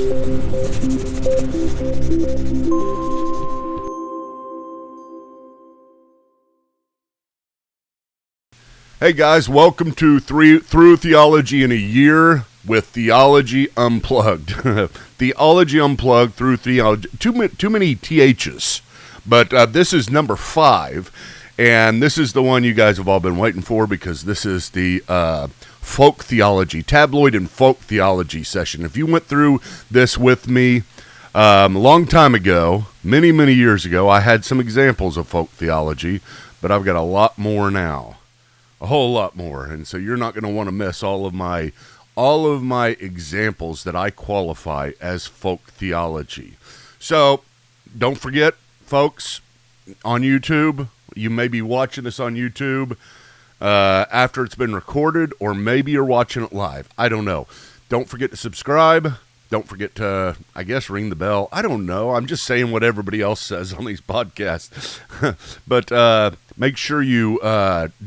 Hey guys, welcome to Through Theology in a Year with Theology Unplugged. Theology Unplugged through Theology. Too many THs. But this is number 5, and this is the one you guys have all been waiting for because this is the folk theology, tabloid and folk theology session. If you went through this with me a long time ago, many years ago, I had some examples of folk theology, but I've got a lot more now. A whole lot more, and so you're not going to want to miss all of my examples that I qualify as folk theology. So don't forget, folks, on YouTube, you may be watching this on YouTube after it's been recorded, or maybe you're watching it live. I don't know. Don't forget to subscribe. Don't forget to, I guess, ring the bell. I don't know. I'm just saying what everybody else says on these podcasts. But make sure you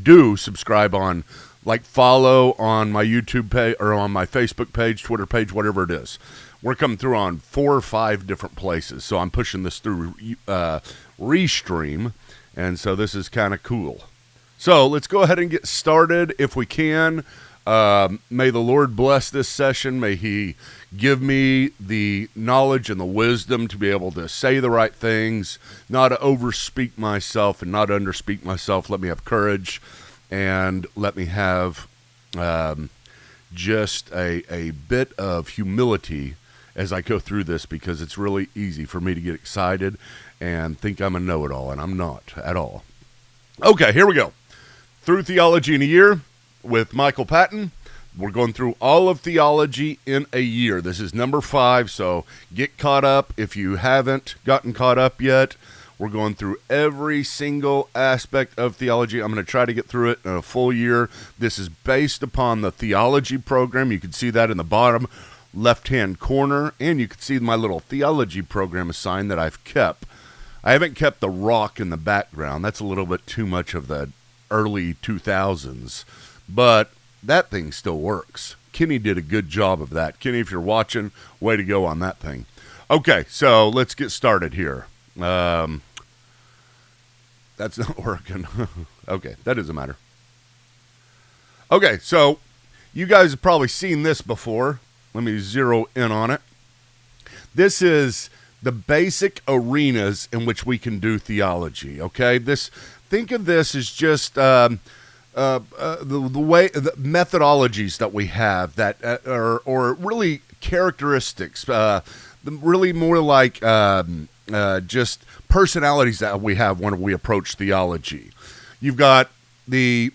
do subscribe on, like, follow on my YouTube page or on my Facebook page, Twitter page, whatever it is. We're coming through on 4 or 5 different places. So I'm pushing this through Restream, and so this is kind of cool. So let's go ahead and get started if we can. May the Lord bless this session. May He give me the knowledge and the wisdom to be able to say the right things, not to overspeak myself and not underspeak myself. Let me have courage, and let me have just a bit of humility as I go through this, because it's really easy for me to get excited and think I'm a know-it-all, and I'm not at all. Okay, here we go. Through Theology in a Year with Michael Patton. We're going through all of theology in a year. This is number 5, so get caught up if you haven't gotten caught up yet. We're going through every single aspect of theology. I'm going to try to get through it in a full year. This is based upon the theology program. You can see that in the bottom left-hand corner, and you can see my little theology program assigned that I've kept. I haven't kept the rock in the background. That's a little bit too much of the early 2000s. But that thing still works. Kenny did a good job of that. Kenny, if you're watching, way to go on that thing. Okay, so let's get started here. That's not working. Okay, that doesn't matter. Okay, so you guys have probably seen this before. Let me zero in on it. This is the basic arenas in which we can do theology, okay? Think of this as just the way, the methodologies that we have that or really characteristics, really more like just personalities that we have when we approach theology. You've got the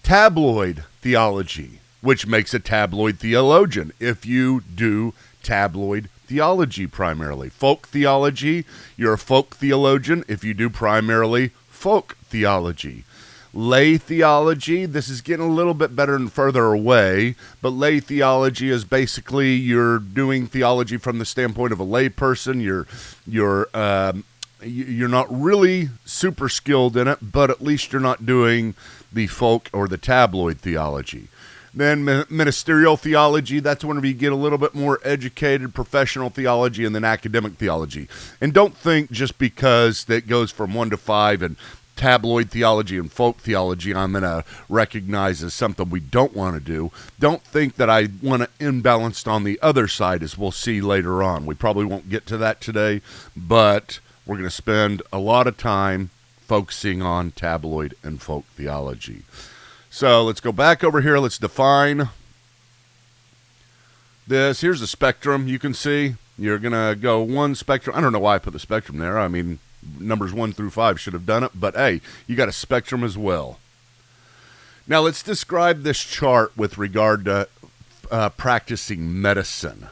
tabloid theology, which makes a tabloid theologian if you do tabloid theology primarily. Folk theology, you're a folk theologian if you do primarily folk theology. Lay theology, this is getting a little bit better and further away, but lay theology is basically you're doing theology from the standpoint of a lay person. You're not really super skilled in it, but at least you're not doing the folk or the tabloid theology. Then ministerial theology, that's whenever you get a little bit more educated, professional theology, and then academic theology. And don't think just because that goes from 1 to 5 and tabloid theology and folk theology I'm going to recognize as something we don't want to do. Don't think that I want to imbalanced on the other side, as we'll see later on. We probably won't get to that today, but we're going to spend a lot of time focusing on tabloid and folk theology. So let's go back over here. Let's define this. Here's the spectrum. You can see you're going to go one spectrum. I don't know why I put the spectrum there. I mean, numbers 1 through 5 should have done it, but hey, you got a spectrum as well. Now let's describe this chart with regard to practicing medicine.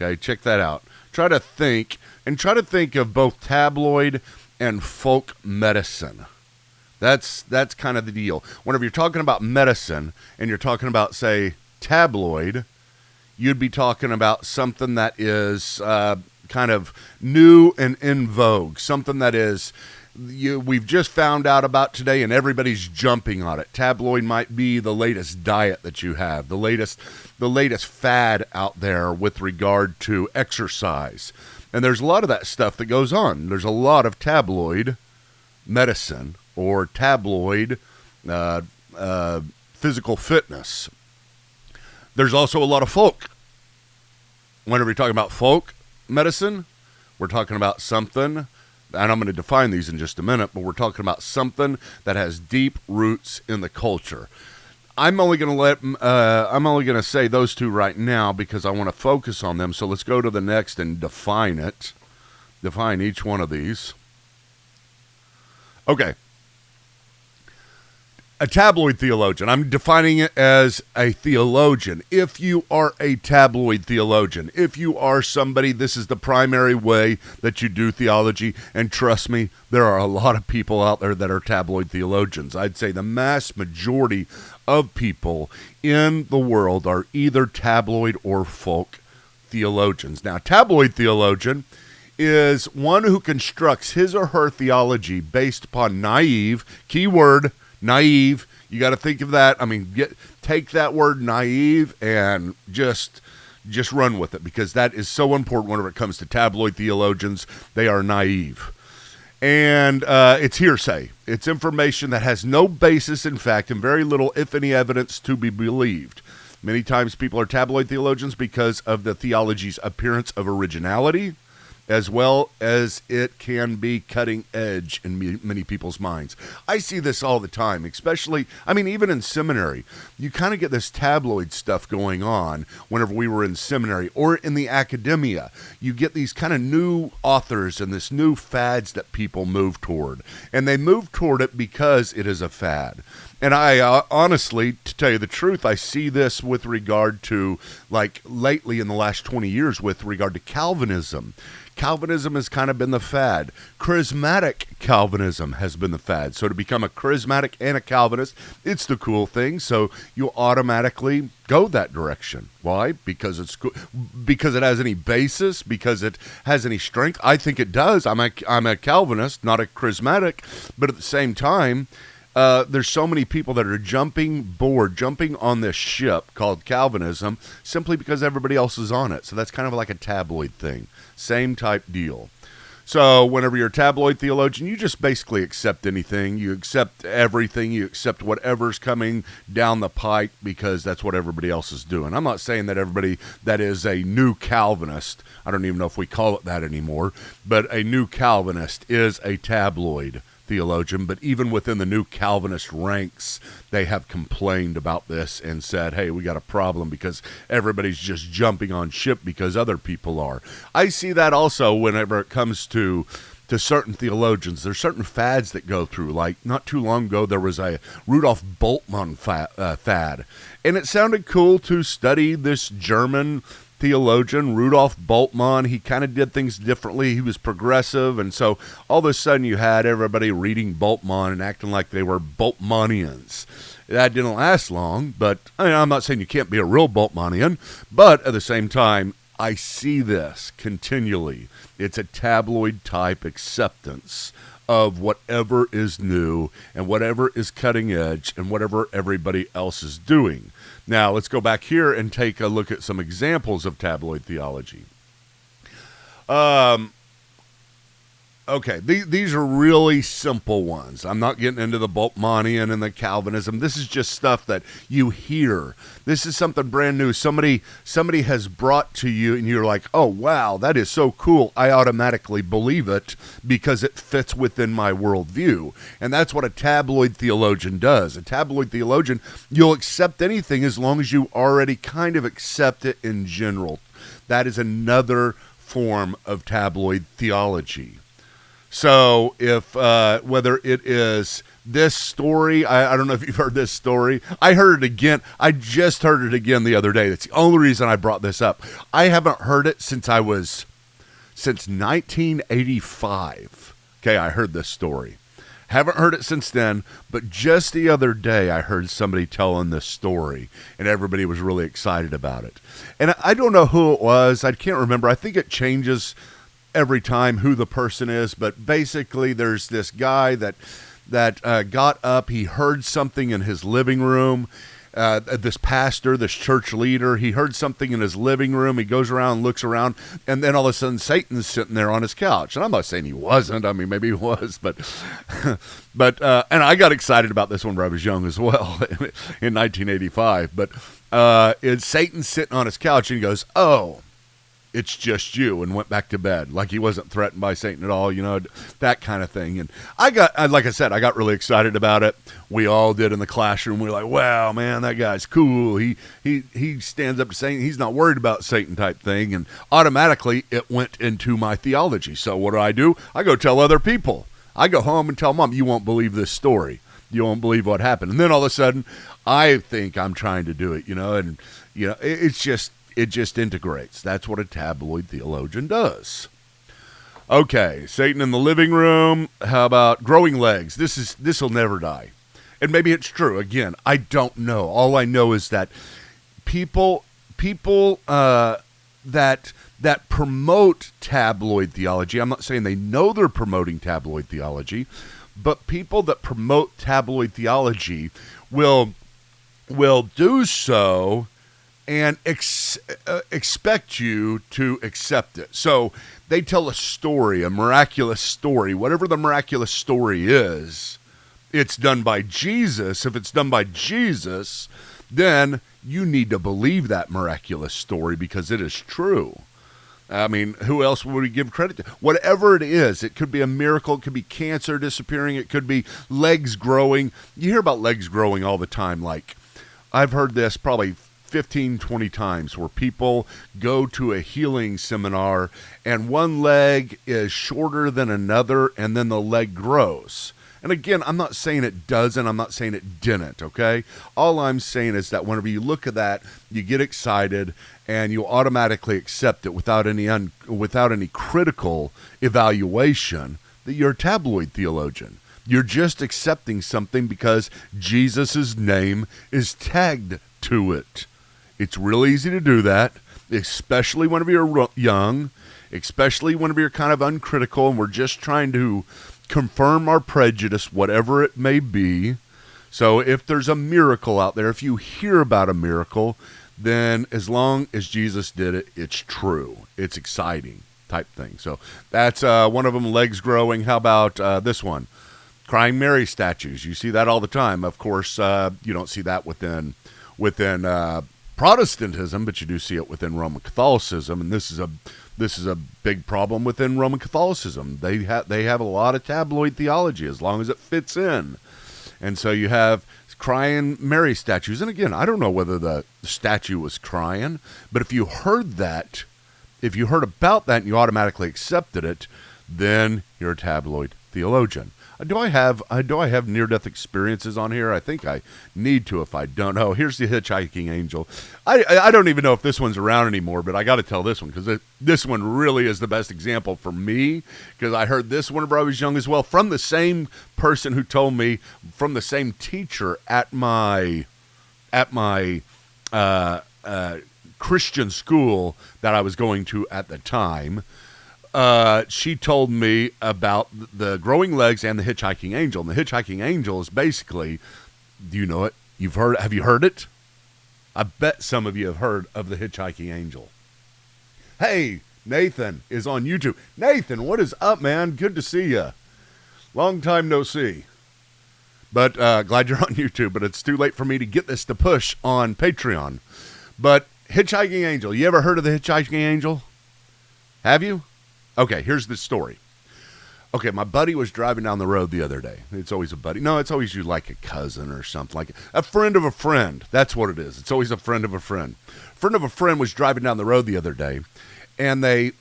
Okay, check that out. Try to think of both tabloid and folk medicine. That's kind of the deal. Whenever you're talking about medicine and you're talking about, say, tabloid, you'd be talking about something that is kind of new and in vogue, something that is we've just found out about today, and everybody's jumping on it. Tabloid might be the latest diet that you have, the latest fad out there with regard to exercise. And there's a lot of that stuff that goes on. There's a lot of tabloid medicine or tabloid physical fitness. There's also a lot of folk. Whenever you're talking about folk medicine, we're talking about something, and I'm going to define these in just a minute, but we're talking about something that has deep roots in the culture. I'm only going to say those two right now because I want to focus on them. So let's go to the next and define it. Define each one of these. Okay. A tabloid theologian. I'm defining it as a theologian. If you are a tabloid theologian, if you are somebody, this is the primary way that you do theology, and trust me, there are a lot of people out there that are tabloid theologians. I'd say the mass majority of people in the world are either tabloid or folk theologians. Now, tabloid theologian is one who constructs his or her theology based upon naive, keyword, naive. You got to think of that. I mean, take that word naive and just run with it, because that is so important whenever it comes to tabloid theologians. They are naive. And it's hearsay. It's information that has no basis in fact and very little, if any, evidence to be believed. Many times people are tabloid theologians because of the theology's appearance of originality, as well as it can be cutting edge in many people's minds. I see this all the time, especially, even in seminary. You kind of get this tabloid stuff going on whenever we were in seminary or in the academia. You get these kind of new authors and this new fads that people move toward. And they move toward it because it is a fad. And I honestly, to tell you the truth, I see this with regard to, like, lately in the last 20 years with regard to Calvinism. Calvinism has kind of been the fad. Charismatic Calvinism has been the fad. So to become a charismatic and a Calvinist, it's the cool thing. So you automatically go that direction. Why? Because it's cool. Because it has any basis. Because it has any strength. I think it does. I'm a Calvinist, not a charismatic. But at the same time, there's so many people that are jumping on this ship called Calvinism simply because everybody else is on it. So that's kind of like a tabloid thing. Same type deal. So whenever you're a tabloid theologian, you just basically accept anything. You accept everything. You accept whatever's coming down the pike because that's what everybody else is doing. I'm not saying that everybody that is a new Calvinist, I don't even know if we call it that anymore, but a new Calvinist is a tabloid theologian. But even within the new Calvinist ranks, they have complained about this and said, hey, we got a problem because everybody's just jumping on ship because other people are. I see that also whenever it comes to certain theologians. There's certain fads that go through. Like not too long ago, there was a Rudolf Bultmann fad, and it sounded cool to study this German theologian, Rudolf Bultmann. He kind of did things differently. He was progressive, and so all of a sudden you had everybody reading Bultmann and acting like they were Bultmannians. That didn't last long, but I'm not saying you can't be a real Bultmannian, but at the same time, I see this continually. It's a tabloid-type acceptance of whatever is new and whatever is cutting edge and whatever everybody else is doing. Now, let's go back here and take a look at some examples of tabloid theology. Okay, these are really simple ones. I'm not getting into the Bultmannian and the Calvinism. This is just stuff that you hear. This is something brand new. Somebody has brought to you, and you're like, oh, wow, that is so cool. I automatically believe it because it fits within my worldview. And that's what a tabloid theologian does. A tabloid theologian, you'll accept anything as long as you already kind of accept it in general. That is another form of tabloid theology. So if whether it is this story, I don't know if you've heard this story. I heard it again. I just heard it again the other day. That's the only reason I brought this up. I haven't heard it since 1985. Okay, I heard this story. Haven't heard it since then, but just the other day I heard somebody telling this story, and everybody was really excited about it. And I don't know who it was. I can't remember. I think it changes every time who the person is, but basically there's this guy that got up. He heard something in his living room. This pastor, this church leader, he heard something in his living room. He goes around, looks around, and then all of a sudden Satan's sitting there on his couch. And I'm not saying he wasn't. I mean, maybe he was, but and I got excited about this one when I was young as well in 1985. But it's Satan sitting on his couch, and he goes, "Oh, it's just you," and went back to bed like he wasn't threatened by Satan at all, that kind of thing. And like I said, I got really excited about it. We all did in the classroom. We were like, wow, man, that guy's cool. He stands up to Satan. He's not worried about Satan type thing. And automatically it went into my theology. So what do? I go tell other people. I go home and tell Mom, you won't believe this story. You won't believe what happened. And then all of a sudden I think I'm trying to do it, and it just integrates. That's what a tabloid theologian does. Okay, Satan in the living room. How about growing legs? This will never die. And maybe it's true. Again, I don't know. All I know is that people that promote tabloid theology, I'm not saying they know they're promoting tabloid theology, but people that promote tabloid theology will do so and expect you to accept it. So they tell a story, a miraculous story, whatever the miraculous story is, it's done by Jesus. If it's done by Jesus, then you need to believe that miraculous story because it is true. I mean, who else would we give credit to? Whatever it is, it could be a miracle, it could be cancer disappearing, it could be legs growing. You hear about legs growing all the time. Like, I've heard this probably 15, 20 times where people go to a healing seminar and one leg is shorter than another and then the leg grows. And again, I'm not saying it doesn't, I'm not saying it didn't, okay? All I'm saying is that whenever you look at that, you get excited and you automatically accept it without any critical evaluation that you're a tabloid theologian. You're just accepting something because Jesus' name is tagged to it. It's real easy to do that, especially whenever you're young, especially whenever you're kind of uncritical and we're just trying to confirm our prejudice, whatever it may be. So if there's a miracle out there, if you hear about a miracle, then as long as Jesus did it, it's true. It's exciting type thing. So that's one of them, legs growing. How about this one? Crying Mary statues. You see that all the time. Of course, you don't see that within Protestantism, but you do see it within Roman Catholicism, and this is a big problem within Roman Catholicism. They have a lot of tabloid theology as long as it fits in, and so you have crying Mary statues. And again, I don't know whether the statue was crying, but if you heard about that and you automatically accepted it, then you're a tabloid theologian. Do I have near-death experiences on here? I think I need to if I don't. Oh, here's the hitchhiking angel. I don't even know if this one's around anymore, but I got to tell this one because this one really is the best example for me because I heard this whenever I was young as well from the same person who told me, from the same teacher at my Christian school that I was going to at the time. She told me about the growing legs and the hitchhiking angel. And the hitchhiking angel is basically, do you know it? Have you heard it? I bet some of you have heard of the hitchhiking angel. Hey, Nathan is on YouTube. Nathan, what is up, man? Good to see you. Long time no see. But glad you're on YouTube, but it's too late for me to get this to push on Patreon. But hitchhiking angel, you ever heard of the hitchhiking angel? Have you? Okay, here's the story. Okay, my buddy was driving down the road the other day. It's always a buddy. No, it's always you like a cousin or something like a friend of a friend. That's what it is. It's always a friend of a friend. Friend of a friend was driving down the road the other day, and they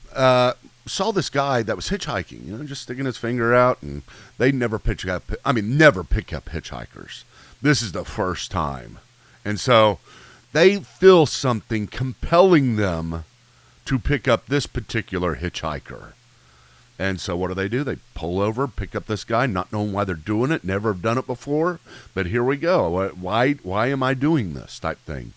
saw this guy that was hitchhiking, just sticking his finger out, and they never pick up hitchhikers. This is the first time. And so they feel something compelling them to pick up this particular hitchhiker. And so what do? They pull over, pick up this guy, not knowing why they're doing it, never have done it before, but here we go. Why am I doing this type thing?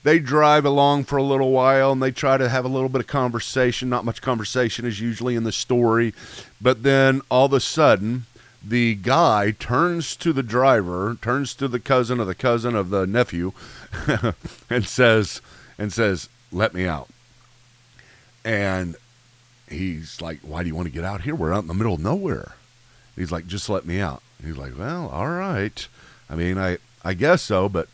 they drive along for a little while, and they try to have a little bit of conversation. Not much conversation is usually in the story. But then all of a sudden, the guy turns to the driver, turns to the cousin of the nephew, and says, "Let me out." And he's like, "Why do you want to get out here? We're out in the middle of nowhere." He's like, "Just let me out." And he's like, "Well, all right. I mean, I guess so, but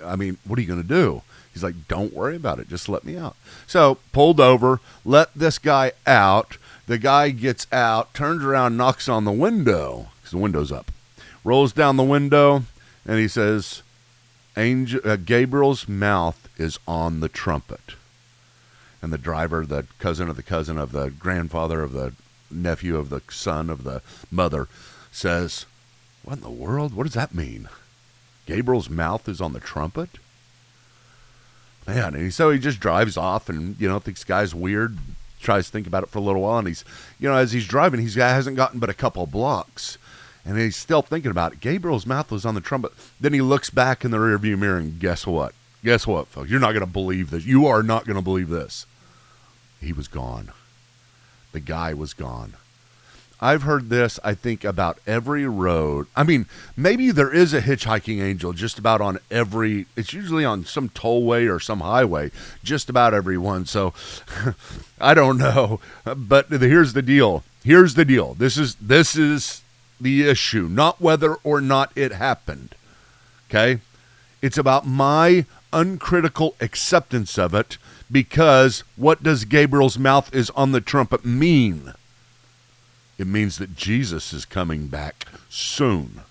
I mean, what are you going to do?" He's like, "Don't worry about it. Just let me out." So pulled over, let this guy out. The guy gets out, turns around, knocks on the window because the window's up, rolls down the window, and he says, "Gabriel's mouth is on the trumpet." And the driver, the cousin of the grandfather of the nephew of the son of the mother, says, "What in the world? What does that mean? Gabriel's mouth is on the trumpet?" Man, and so he just drives off and, thinks the guy's weird, tries to think about it for a little while, and he's, as he's driving, he hasn't gotten but a couple blocks, and he's still thinking about it. Gabriel's mouth was on the trumpet. Then he looks back in the rearview mirror, and guess what? Guess what, folks? You're not going to believe this. You are not going to believe this. He was gone. The guy was gone. I've heard this, I think, about every road. I mean, maybe there is a hitchhiking angel just about on every, it's usually on some tollway or some highway, just about every one. So I don't know. But here's the deal. This is the issue, not whether or not it happened. Okay? It's about my uncritical acceptance of it, because what does Gabriel's mouth is on the trumpet mean? It means that Jesus is coming back soon.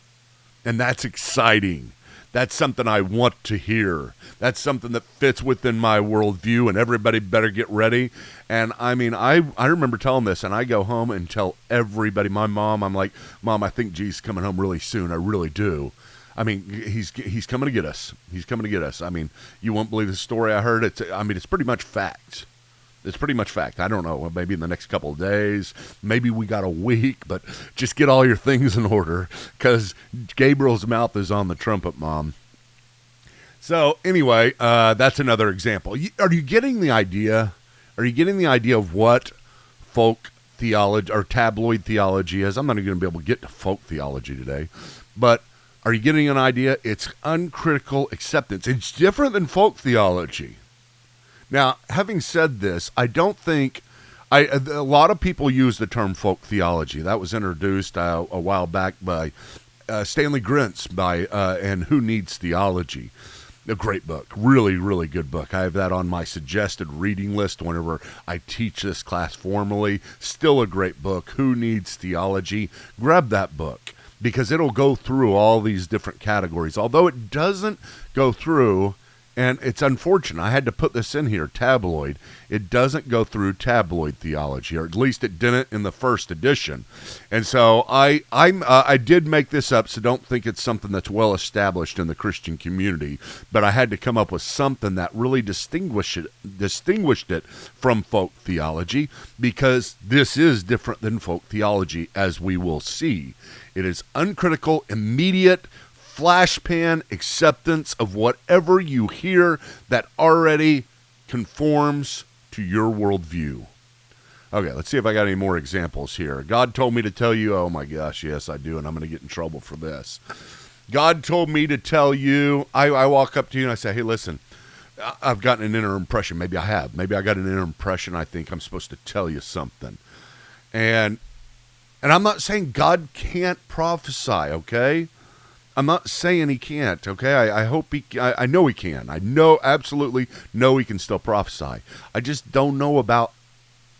And that's exciting. That's something I want to hear. That's something that fits within my worldview, and everybody better get ready. And I mean, I remember telling this, and I go home and tell everybody, my mom, I'm like, "Mom, I think Jesus is coming home really soon. I really do. I mean, he's coming to get us. He's coming to get us." I mean, you won't believe the story I heard. It's pretty much fact. It's pretty much fact. I don't know, maybe in the next couple of days, maybe we got a week, but just get all your things in order, because Gabriel's mouth is on the trumpet, Mom. So anyway, that's another example. Are you getting the idea? Are you getting the idea of what folk theology or tabloid theology is? I'm not even going to be able to get to folk theology today, but are you getting an idea? It's uncritical acceptance. It's different than folk theology. Now, having said this, I don't think a lot of people use the term folk theology. That was introduced a while back by Stanley Grintz and Who Needs Theology? A great book, really, really good book. I have that on my suggested reading list whenever I teach this class formally. Still a great book, Who Needs Theology? Grab that book, because it'll go through all these different categories. Although it doesn't go through, and it's unfortunate, I had to put this in here, tabloid. It doesn't go through tabloid theology, or at least it didn't in the first edition. And so I did make this up, so don't think it's something that's well established in the Christian community. But I had to come up with something that really distinguished it from folk theology, because this is different than folk theology, as we will see. It is uncritical, immediate, flashpan acceptance of whatever you hear that already conforms to your worldview. Okay, let's see if I got any more examples here. God told me to tell you, oh my gosh, yes I do, and I'm going to get in trouble for this. God told me to tell you, I walk up to you and I say, "Hey, listen, I've gotten an inner impression." Maybe I have. Maybe I got an inner impression. I think I'm supposed to tell you something. And I'm not saying God can't prophesy, okay? I'm not saying he can't, okay? I hope I know he can. I know, absolutely know he can still prophesy. I just don't know about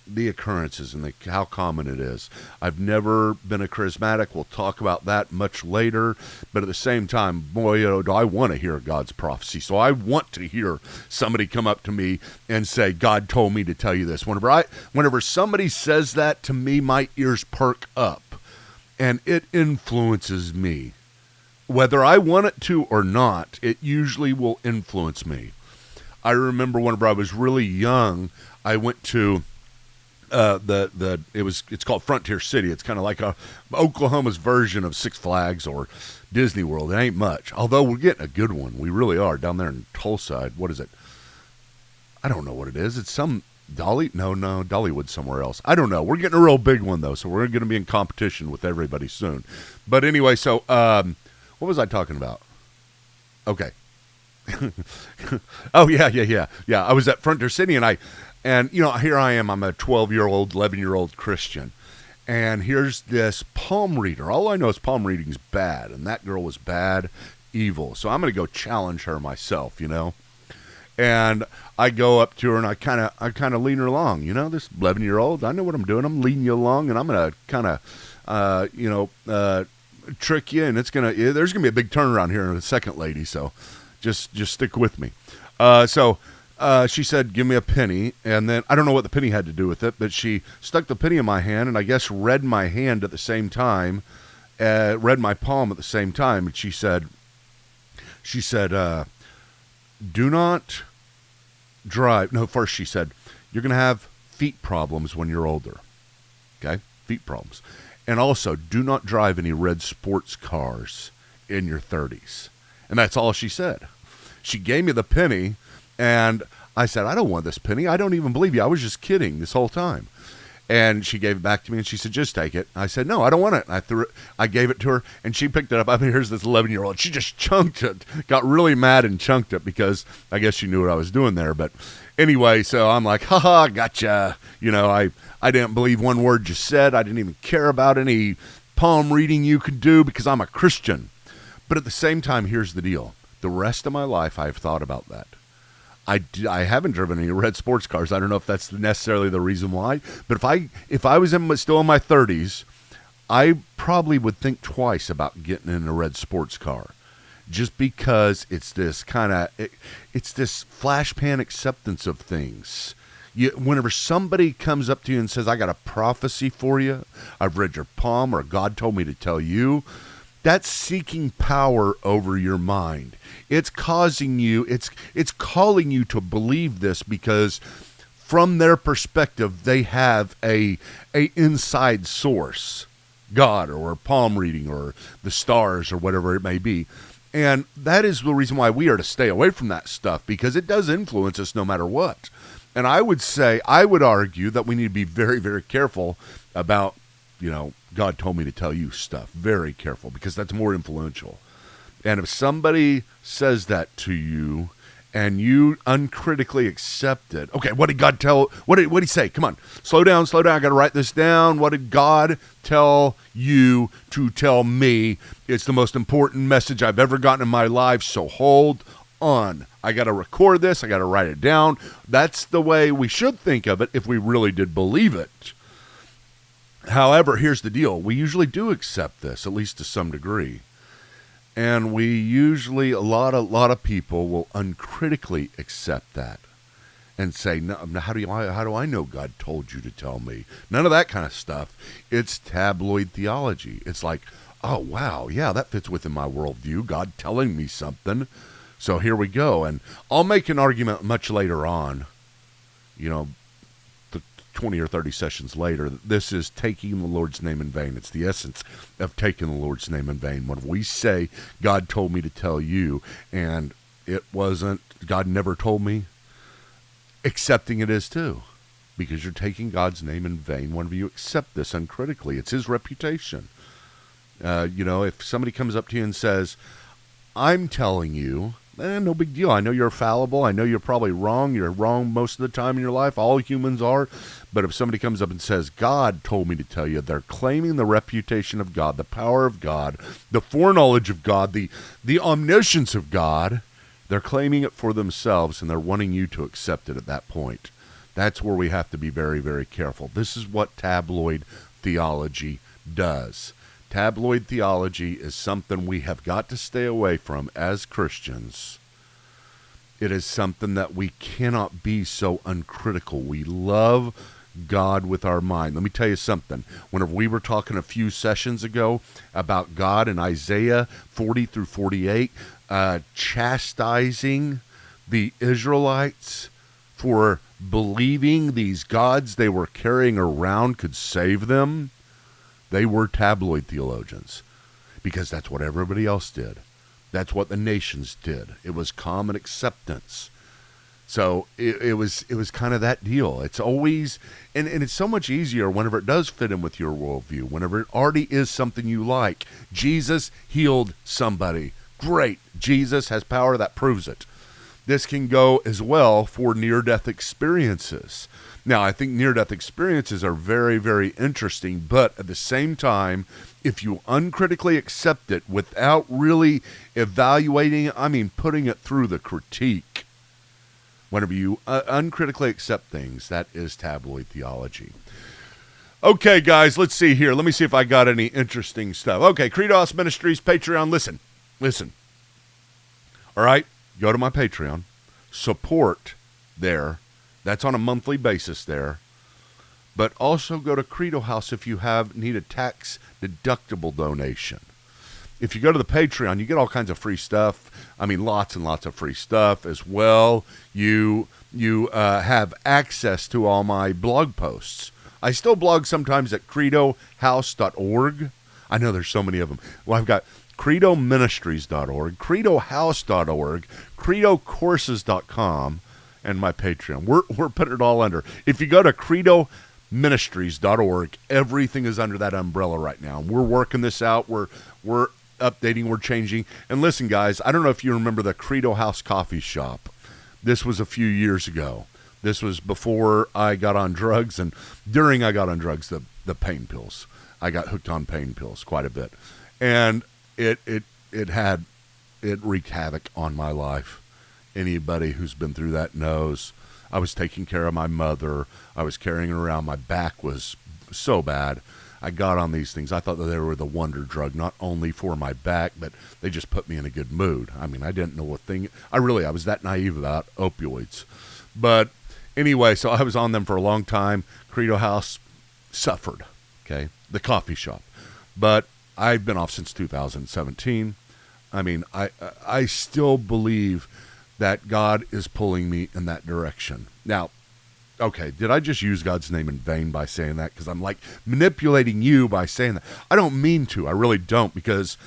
the occurrences and how common it is. I've never been a charismatic. We'll talk about that much later. But at the same time, boy, do I want to hear God's prophecy. So I want to hear somebody come up to me and say, "God told me to tell you this." Whenever somebody says that to me, my ears perk up, and it influences me. Whether I want it to or not, it usually will influence me. I remember whenever I was really young, I went to it's called Frontier City. It's kind of like Oklahoma's version of Six Flags or Disney World. It ain't much, although we're getting a good one. We really are down there in Tulsa. What is it? I don't know what it is. It's some Dollywood somewhere else. I don't know. We're getting a real big one, though, so we're going to be in competition with everybody soon. But anyway, so what was I talking about? Okay. Oh, yeah. I was at Frontier City, and here I am. I'm a 12-year-old, 11-year-old Christian. And here's this palm reader. All I know is palm reading's bad, and that girl was bad, evil. So I'm going to go challenge her myself, And I go up to her and I kind of lean her along. This 11-year-old, I know what I'm doing. I'm leading you along, and I'm going to kind of, trick you, and there's going to be a big turnaround here in a second, lady. So just stick with me. So she said, give me a penny. And then I don't know what the penny had to do with it, but she stuck the penny in my hand and I guess read my hand at the same time, read my palm at the same time. And she said, do not drive. No, first she said, you're going to have feet problems when you're older. Okay? Feet problems. And also, do not drive any red sports cars in your 30s. And that's all she said. She gave me the penny, and I said, I don't want this penny. I don't even believe you. I was just kidding this whole time. And she gave it back to me, and she said, just take it. I said, no, I don't want it. And I gave it to her, and she picked it up. I mean, here's this 11-year-old. She just chunked it, got really mad and chunked it because I guess she knew what I was doing there. But anyway, so I'm like, haha, gotcha. I didn't believe one word you said. I didn't even care about any palm reading you could do because I'm a Christian. But at the same time, here's the deal. The rest of my life, I've thought about that. I haven't driven any red sports cars. I don't know if that's necessarily the reason why. But if I was still in my 30s, I probably would think twice about getting in a red sports car. Just because it's this it's this flash pan acceptance of things. Whenever somebody comes up to you and says, I got a prophecy for you, I've read your palm, or God told me to tell you, that's seeking power over your mind. It's causing you, it's calling you to believe this because from their perspective, they have a inside source, God or palm reading or the stars or whatever it may be. And that is the reason why we are to stay away from that stuff, because it does influence us no matter what. And I would argue that we need to be very, very careful about, God told me to tell you stuff. Very careful, because that's more influential. And if somebody says that to you and you uncritically accept it, okay, what did God tell? What did he say? Come on, slow down. I got to write this down. What did God tell you to tell me? It's the most important message I've ever gotten in my life, so hold on. I got to record this. I got to write it down. That's the way we should think of it if we really did believe it. However, here's the deal. We usually do accept this, at least to some degree. And we usually, a lot of people will uncritically accept that and say, no, how do I know God told you to tell me? None of that kind of stuff. It's tabloid theology. It's like, oh, wow, yeah, that fits within my worldview. God telling me something. So here we go. And I'll make an argument much later on, 20 or 30 sessions later, this is taking the Lord's name in vain. It's the essence of taking the Lord's name in vain. When we say, God told me to tell you, and it wasn't, God never told me, accepting it is too. Because you're taking God's name in vain whenever you accept this uncritically. It's his reputation. If somebody comes up to you and says, I'm telling you, no big deal. I know you're fallible. I know you're probably wrong. You're wrong most of the time in your life. All humans are. But if somebody comes up and says, God told me to tell you, they're claiming the reputation of God, the power of God, the foreknowledge of God, the omniscience of God. They're claiming it for themselves, and they're wanting you to accept it at that point. That's where we have to be very, very careful. This is what tabloid theology does. Tabloid theology is something we have got to stay away from as Christians. It is something that we cannot be so uncritical. We love God with our mind. Let me tell you something. Whenever we were talking a few sessions ago about God in Isaiah 40 through 48, chastising the Israelites for believing these gods they were carrying around could save them, they were tabloid theologians, because that's what everybody else did. That's what the nations did. It was common acceptance. So it was kind of that deal. It's always, and it's so much easier whenever it does fit in with your worldview, whenever it already is something you like. Jesus healed somebody. Great. Jesus has power that proves it. This can go as well for near-death experiences. Now, I think near-death experiences are very, very interesting, but at the same time, if you uncritically accept it without really evaluating it, I mean putting it through the critique, whenever you uncritically accept things, that is tabloid theology. Okay, guys, let's see here. Let me see if I got any interesting stuff. Okay, Credo House Ministries, Patreon, listen. All right, go to my Patreon, support there. That's on a monthly basis there. But also go to Credo House if you need a tax-deductible donation. If you go to the Patreon, you get all kinds of free stuff. I mean, lots and lots of free stuff as well. You have access to all my blog posts. I still blog sometimes at credohouse.org. I know there's so many of them. Well, I've got credoministries.org, credohouse.org, credocourses.com, and my Patreon. We're putting it all under. If you go to credoministries.org, everything is under that umbrella right now. We're working this out. We're updating. We're changing. And listen, guys, I don't know if you remember the Credo House Coffee Shop. This was a few years ago. This was before I got on drugs, and during I got on drugs, the pain pills. I got hooked on pain pills quite a bit. And it wreaked havoc on my life. Anybody who's been through that knows. I was taking care of my mother. I was carrying her around. My back was so bad. I got on these things. I thought that they were the wonder drug, not only for my back, but they just put me in a good mood. I mean, I didn't know a thing. I was that naive about opioids. But anyway, so I was on them for a long time. Credo House suffered, okay, the coffee shop. But I've been off since 2017. I mean, I still believe that God is pulling me in that direction. Now, okay, did I just use God's name in vain by saying that? Because I'm like manipulating you by saying that. I don't mean to. I really don't, because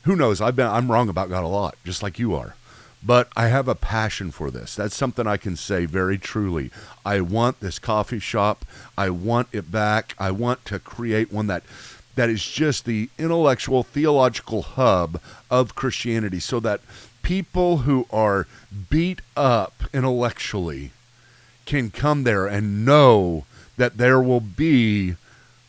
who knows? I'm wrong about God a lot, just like you are. But I have a passion for this. That's something I can say very truly. I want this coffee shop. I want it back. I want to create one that is just the intellectual, theological hub of Christianity, so that people who are beat up intellectually can come there and know that there will be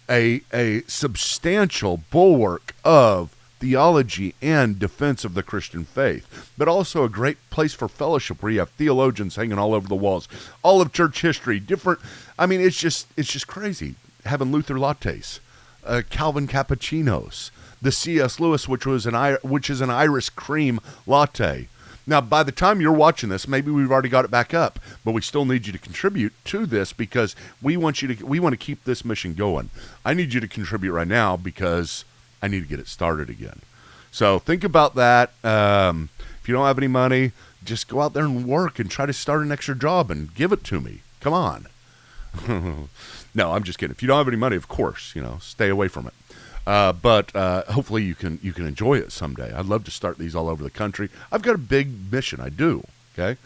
a substantial bulwark of theology and defense of the Christian faith, but also a great place for fellowship where you have theologians hanging all over the walls, all of church history, different. I mean, it's just crazy having Luther lattes, Calvin cappuccinos, the C.S. Lewis, which is an Irish cream latte. Now, by the time you're watching this, maybe we've already got it back up, but we still need you to contribute to this, because we want to keep this mission going. I need you to contribute right now because I need to get it started again. So think about that. If you don't have any money, just go out there and work and try to start an extra job and give it to me. Come on. No, I'm just kidding. If you don't have any money, of course, stay away from it. But hopefully you can enjoy it someday. I'd love to start these all over the country. I've got a big mission. I do. Okay.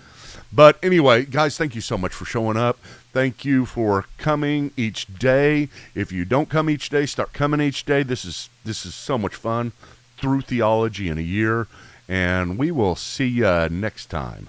But anyway, guys, thank you so much for showing up. Thank you for coming each day. If you don't come each day, start coming each day. This is so much fun through theology in a year, and we will see you next time.